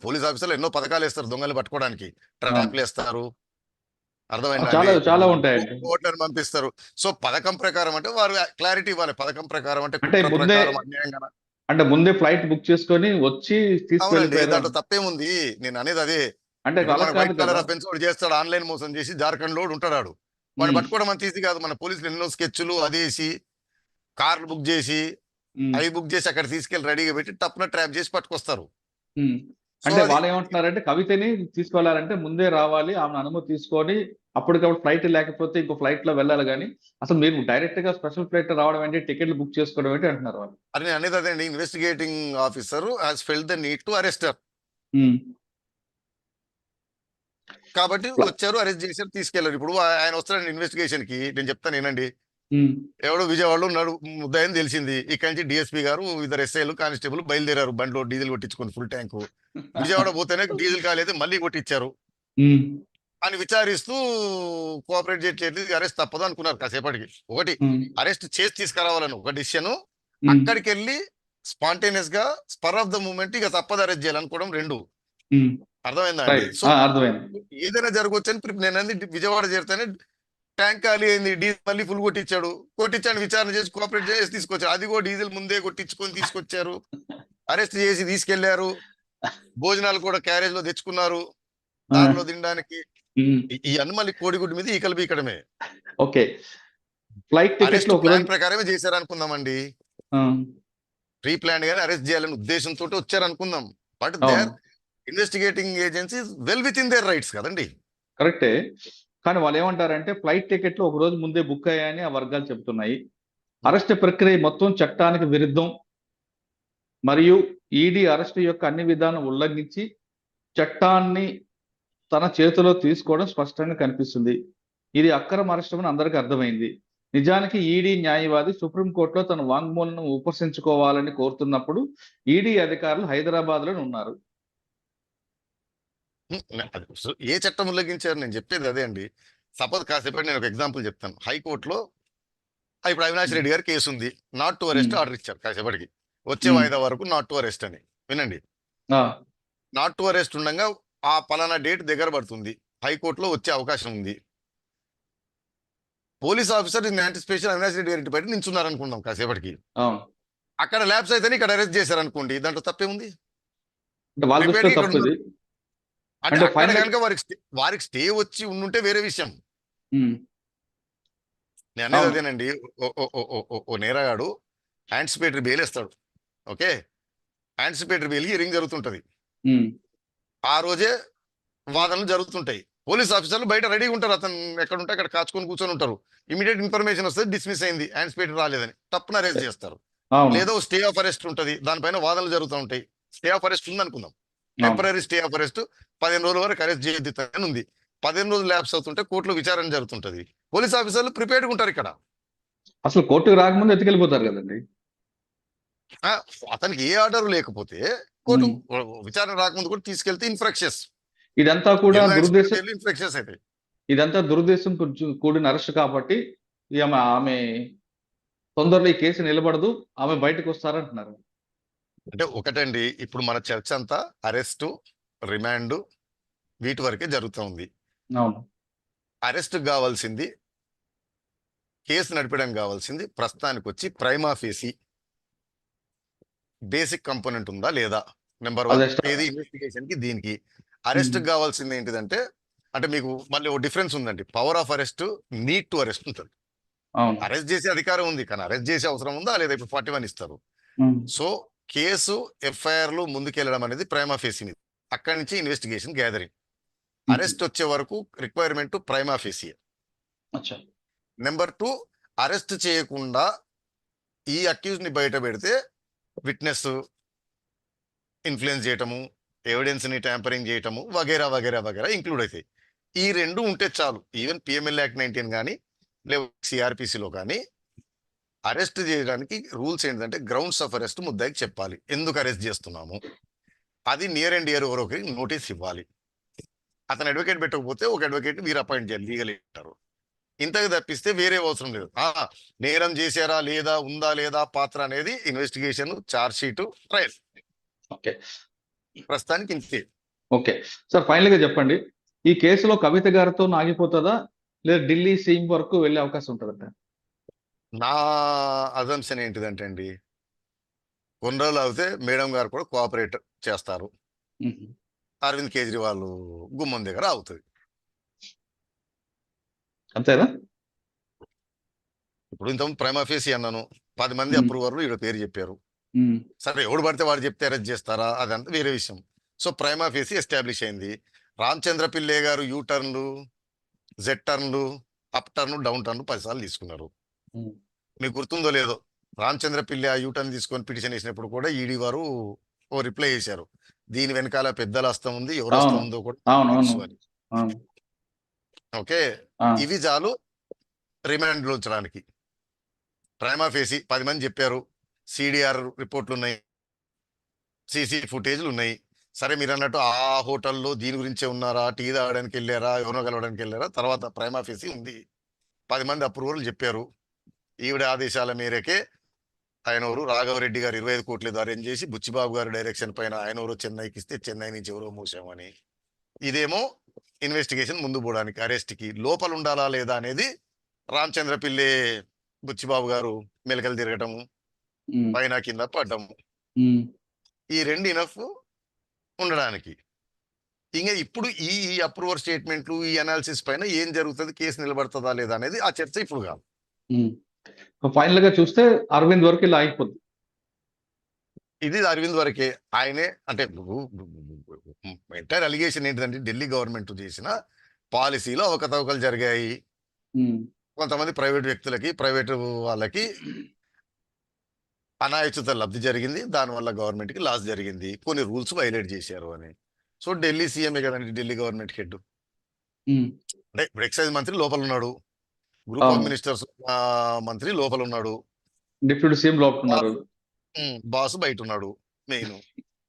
పోలీస్ ఆఫీసర్లు ఎన్నో పథకాలు వేస్తారు దొంగలు పట్టుకోవడానికి. ట్రాప్లు వేస్తారు, అర్థమైంది, చాలా ఉంటాయండి, ఓట్లను పంపిస్తారు. సో పథకం ప్రకారం అంటే వారు క్లారిటీ ఇవ్వాలి. పథకం ప్రకారం అంటే ముందే ఫ్లైట్ బుక్ చేసుకొని వచ్చి తీసుకెళ్ళి, దాంట్లో తప్పేముంది? నేను అనేది అదే. అంటే వైట్ కలర్ అఫెన్స్ వాడు చేస్తాడు, ఆన్లైన్ మోసం చేసి జార్ఖండ్ లో ఉంటాడు, వాడు పట్టుకోవడం అంత ఈజీ కాదు. మన పోలీసులు ఎన్నో స్కెచ్లు అదేసి కార్లు బుక్ చేసి ఉమ్, అవి బుక్ చేసి అక్కడ తీసుకెళ్లి రెడీగా పెట్టి టప్న ట్రాప్ చేసి పట్టుకొస్తారు. ఉమ్. సో అంటే అది వాళ్ళు ఏమంటున్నారంటే కవితని తీసుకెళ్లాలంటే ముందే రావాలి, ఆమె అనుమతి తీసుకొని అప్పటికప్పుడు ఫ్లైట్ లేకపోతే ఇంకో ఫ్లైట్ లో వెళ్ళాలి. కానీ అసలు మీరు డైరెక్ట్ గా స్పెషల్ ఫ్లైట్ రావడం ఏంటి, టికెట్లు బుక్ చేసుకోవడం ఏంటి అంటున్నారు వాళ్ళు. అని నేను అనేది అదే అండి, investigating officer has felt the need to arrest. Um. కాబట్టి ప్ల- వచ్చారు, అరెస్ట్ చేశారు, తీసుకెళ్లారు. ఇప్పుడు ఆయన వస్తాడు ఇన్వెస్టిగేషన్ కి, నేను చెప్తాను ఏనండి. ఉమ్, ఎవడో విజయవాడలో ముద్దాయని తెలిసింది. ఇక్కడి నుంచి డిఎస్పీ గారు, ఇద్దరు ఎస్ఐలు, కానిస్టేబుల్ బయలుదేరారు బండిలో డీజిల్ కొట్టించుకొని ఫుల్ ట్యాంకు. విజయవాడ పోతేనే డీజిల్ కాలేదు, మళ్ళీ కొట్టించారు ఉమ్, అని విచారిస్తూ కోఆపరేట్ చేయట్లేదు, అరెస్ట్ తప్పదు అనుకున్నారు కాసేపటికి. ఒకటి ఉమ్, అరెస్ట్ చేసి తీసుకురావాలని ఒక డిసిషన్, ఉమ్, అక్కడికి వెళ్ళి స్పాంటేనియస్ గా స్పర్ ఆఫ్ ద మూమెంట్ ఇక తప్పదు అరెస్ట్ చేయాలనుకోవడం రెండు. ఉమ్. అర్థమైందా అండి? రైట్, సో అర్థమైంది. ఏదైనా జరగవచ్చు అని నేను అంది, విజయవాడ చేరితేనే ట్యాంక్ ఖాళీ అయింది, డీజిల్ మళ్ళీ ఫుల్ కొట్టించాడు. విచారణ చేసి కోఆపరేట్ చేసి తీసుకొచ్చారు. అది కూడా డీజిల్ ముందే కొట్టించుకొని తీసుకొచ్చారు, అరెస్ట్ చేసి తీసుకెళ్లారు. భోజనాలు కూడా క్యారేజ్ లో తెచ్చుకున్నారు ఆ, దారిలో తినడానికి. ఉమ్. ఈ అన్నమల్లి కోడిగుడ్డు మీద ఈకలు బీకడమే. ఓకే. ఫ్లైట్ టికెట్లు అరెస్ట్ ఒక ప్లాన్ రోజు. ప్రకారమే చేశారు అనుకుందామండి. ఆ, ప్రీ ప్లాన్ గానే అరెస్ట్ చేయాలని ఉద్దేశంతో వచ్చారు అనుకుందాం. బట్ దే ఆర్ అవును, investigating agencies well with in there rights కదండి. కరెక్టే. కానీ వాళ్ళు ఏమంటారంటే ఫ్లైట్ టికెట్లు ఒక రోజు ముందే బుక్ అయ్యాయని ఆ వర్గాలు చెప్తున్నాయి. అరెస్ట్ ప్రక్రియ మొత్తం చట్టానికి విరుద్ధం మరియు ఈడీ అరెస్ట్ యొక్క అన్ని విధానం ఉల్లంఘించి చట్టాన్ని తన చేతిలో తీసుకోవడం స్పష్టంగా కనిపిస్తుంది. ఇది అక్రమ అరెస్ట్ అని అందరికీ అర్థమైంది. నిజానికి ఈడీ న్యాయవాది సుప్రీంకోర్టులో తన వాంగ్మూలను ఉపసంచుకోవాలని కోరుతున్నప్పుడు ఈడీ అధికారులు హైదరాబాద్ లో ఉన్నారు. ఏ చట్టం ఉల్లంఘించారు నేను చెప్పేది అదే అండి. సపోజ్ కాసేపటి నేను ఒక ఎగ్జాంపుల్ చెప్తాను. హైకోర్టులో ఇప్పుడు అవినాష్ రెడ్డి గారి కేసు ఉంది, not to arrest um, order ఇచ్చారు కాసేపటికి. వచ్చే ఉమ్, వాయిదా వరకు నాట్ టు అరెస్ట్ అని. వినండి, ఆ, నాట్ టు అరెస్ట్ ఉండగా ఆ పలానా డేట్ దగ్గర పడుతుంది, హైకోర్టులో వచ్చే అవకాశం ఉంది. Police officer in anticipation Avinash Reddy గారి బయట నించున్నారు అనుకుందాం కాసేపటికి. అవును. అక్కడ ల్యాబ్స్ అయితేనే ఇక్కడ అరెస్ట్ చేశారు అనుకోండి, దాంట్లో తప్పేముంది? అంటే వాళ్ళ ప్రిపేర్డ్ దృష్టిలో ఇక్కడ తప్పు ఇది. ఉన్నారు. అంటే అంటే అక్కడ ఫైనల్. కనుక వారికి స్టే వచ్చి ఉండుంటే వేరే విషయం. నేను అనేది అవును. అదేనండి. ఓ నేరగాడు యాంటిసిపేటరీ బెయిల్ వేస్తాడు. ఓకే, యాంటిసిపేటరీ బెయిల్ హియరింగ్ జరుగుతుంటది. ఉమ్, ఆ రోజే వాదనలు జరుగుతుంటాయి. పోలీస్ ఆఫీసర్లు బయట రెడీగా ఉంటారు, అతను ఎక్కడ ఉంటే అక్కడ కాచుకొని కూర్చొని ఉంటారు. ఇమీడియట్ ఇన్ఫర్మేషన్ వస్తుంది, డిస్మిస్ అయింది, యాంటిసిపేటరీ రాలేదని తప్పున అరెస్ట్ చేస్తారు. అవును, లేదా స్టే ఆఫ్ అరెస్ట్ ఉంటుంది, దానిపైన వాదనలు జరుగుతూ ఉంటాయి. స్టే ఆఫ్ అరెస్ట్ ఉంది అనుకుందాం, అవును. టెంపరీ స్టే ఆఫ్ అరెస్ట్ 15 రోజుల వరకు అరెస్ట్ చేయొద్దని ఉంది. 15 రోజులు ల్యాబ్స్ అవుతుంటే కోర్టులో విచారణ జరుగుతుంటది. పోలీస్ ఆఫీసర్లు ప్రిపేర్డ్గా ఉంటారు ఇక్కడ. అసలు కోర్టుకు రాకముందు ఎత్తుకెళ్ళిపోతారు కదండి. ఆ, అతనికి ఏ ఆర్డర్ లేకపోతే కోర్టు ఉమ్. విచారణ రాకముందు కూడా తీసుకెళ్తే ఇన్ఫ్రాక్షన్స్, ఇదంతా కూడా దురుద్దేశం, ఇన్ఫ్రాక్షన్స్ అయితే. ఇదంతా దురుద్దేశం కూడిన అరెస్ట్ కాబట్టి ఆమె తొందరలో ఈ కేసు నిలబడదు, ఆమె బయటకు వస్తారంటున్నారు. అంటే ఒకటండి, ఇప్పుడు మన చర్చ అంతా అరెస్టు, రిమాండ్ వీటి వరకే జరుగుతూ ఉంది. అవును. అరెస్ట్ కావాల్సింది, కేసు నడిపడానికి కావాల్సింది ప్రస్తుతానికి వచ్చి ప్రైమా ఫేసి బేసిక్ కంపోనెంట్ ఉందా లేదా, నెంబర్ 1. అదే. ఏది ఇన్వెస్టిగేషన్ కి దీనికి. అరెస్ట్ కావాల్సింది ఏంటిదంటే, అంటే మీకు మళ్ళీ ఒక డిఫరెన్స్ ఉందండి. Power of arrest, need to arrest ఉంటుంది. అవును. అరెస్ట్ చేసే అధికారం ఉంది, కానీ అరెస్ట్ చేసే అవసరం ఉందా లేదా? ఇప్పుడు 41 ఇస్తారు. ఉమ్, సో కేసు ఎఫ్ఐఆర్లు ముందుకెళ్ళడం అనేది ప్రైమా ఫేసి మీద, అక్కడి నుంచి ఇన్వెస్టిగేషన్ గ్యాదరింగ్. అరెస్ట్ వచ్చే వరకు రిక్వైర్మెంట్ ప్రైమా ఫేసి. అచ్చా. నెంబర్ 2, అరెస్ట్ చేయకుండా ఈ అక్యూజ్ ని బయట పెడితే విట్నెస్ ఇన్ఫ్లుయెన్స్ చేయటము, ఎవిడెన్స్ ని ట్యాంపరింగ్ చేయటము వగేరా వగేరా వగేరా ఇంక్లూడ్ అవుతాయి. ఈ రెండు ఉంటే చాలు. ఈవెన్ పిఎంఎల్ యాక్ట్ 19 కానీ లేదా సిఆర్పిసిలో కానీ అరెస్ట్ చేయడానికి రూల్స్ ఏంటంటే గ్రౌండ్స్ ఆఫ్ అరెస్ట్ ముద్దాయికి చెప్పాలి, ఎందుకు అరెస్ట్ చేస్తున్నాము. అది నియర్ అండ్ డియర్ ఒకరికి నోటీస్ ఇవ్వాలి. అతను అడ్వకేట్ పెట్టకపోతే ఒక అడ్వకేట్ మీరు అపాయింట్ చేయాలి, లీగల్ అంటారు. ఇంతకు తప్పిస్తే వేరే అవసరం లేదు. నేరం చేశారా లేదా, ఉందా లేదా పాత్ర అనేది investigation, charge sheet, trial. Okay. ప్రస్తుతానికి ఇంతే. ఓకే సార్, ఫైనల్ గా చెప్పండి, ఈ కేసులో కవిత గారితో ఆగిపోతుందా లేదా ఢిల్లీ సీఎం వరకు వెళ్ళే అవకాశం ఉంటుందంట? నా అజంప్షన్ ఏంటిదంటే అండి, కొన్ని రోజులు అవుతే మేడం గారు కూడా కోఆపరేట్ చేస్తారు, ఉహు. అరవింద్ కేజ్రీవాల్ గుమ్మం దగ్గర అవుతుంది. అంతేనా? ఇప్పుడు ఇంత ప్రైమా ఫేసి అన్నాను, 10 మంది ఉమ్, అప్రూవర్లు ఈడ పేరు చెప్పారు. ఉమ్, సరే ఎవడు పడితే వాడు చెప్తే అరెస్ట్ చేస్తారా, అదంతా వేరే విషయం. సో ప్రైమా ఫేసి ఎస్టాబ్లిష్ అయింది. రామచంద్ర పిల్లే గారు యూ టర్న్లు, జెడ్ టర్న్లు, అప్ టర్న్, డౌన్ టర్న్ 10 సార్లు తీసుకున్నారు. ఉమ్. మీకు గుర్తుందో లేదో, రామచంద్ర పిల్లి ఆ యూ టర్న్ తీసుకొని పిటిషన్ వేసినప్పుడు కూడా ఈడీ వారు ఓ రిప్లై చేశారు, దీని వెనకాల పెద్దల హస్తం ఉంది, ఎవరు హస్తం అవును ఉందో కూడా అవును అవును తెలుసు అని. అవును. ఓకే, ఆ, ఇవి చాలు రిమాండ్ లో ఉంచడానికి. ప్రైమా ఫేసి 10 మంది చెప్పారు, సిడిఆర్ రిపోర్ట్లు ఉన్నాయి, సీసీ ఫుటేజ్లు ఉన్నాయి. సరే మీరు అన్నట్టు ఆ హోటల్లో దీని గురించే ఉన్నారా, టీ తాగడానికి వెళ్ళారా, ఎవరినో కలవడానికి వెళ్ళారా, తర్వాత ప్రైమా ఫేసి ఉంది. 10 మంది అప్రూవల్ చెప్పారు. ఈవిడ ఆదేశాల మేరకే ఆయనవరు రాఘవరెడ్డి గారు 25 కోట్లు ఏదో అరేంజ్ చేసి బుచ్చిబాబు గారి డైరెక్షన్ పైన ఆయనవరు చెన్నైకి ఇస్తే చెన్నై నుంచి ఎవరో మూసామని. ఇదేమో ఇన్వెస్టిగేషన్ ముందు పోవడానికి, అరెస్ట్కి లోపల ఉండాలా లేదా అనేది రామచంద్ర పిల్లే బుచ్చిబాబు గారు మెలకలు తిరగటము, ఉమ్, పైన కింద పడ్డము, ఉమ్. ఈ రెండు ఇనఫ్ ఉండడానికి. ఇంకా ఇప్పుడు ఈ అప్రూవర్ స్టేట్మెంట్లు, ఈ అనాలిసిస్ పైన ఏం జరుగుతుంది, కేసు నిలబడుతుందా లేదా అనేది ఆ చర్చ ఇప్పుడు కాదు. ఫైనల్ గా చూస్తే అరవింద్ వరకు ఇలా అయిపోద్ది. ఇది అరవింద్ వరకే. ఆయనే అంటే ఎంటైర్ అలిగేషన్ ఏంటిదంటే ఢిల్లీ గవర్నమెంట్ చేసిన పాలసీలో అవకతవకలు జరిగాయి, ఉమ్, కొంతమంది ప్రైవేట్ వ్యక్తులకి, ప్రైవేట్ వాళ్ళకి అనాయుచిత లబ్ధి జరిగింది, దానివల్ల గవర్నమెంట్ కి లాస్ జరిగింది, కొన్ని రూల్స్ వైలేట్ చేశారు అని. సో ఢిల్లీ సీఎంఏ కదండి ఢిల్లీ గవర్నమెంట్ హెడ్. ఉమ్. అంటే ఇప్పుడు ఎక్సైజ్ మంత్రి లోపల ఉన్నాడు, గ్రూప్ ఆఫ్ అవును, మినిస్టర్స్ మంత్రి లోపల ఉన్నాడు, డిప్యూటీ సీఎం లోపుతున్నారు. బాస్ బయట ఉన్నాడు మెయిన్.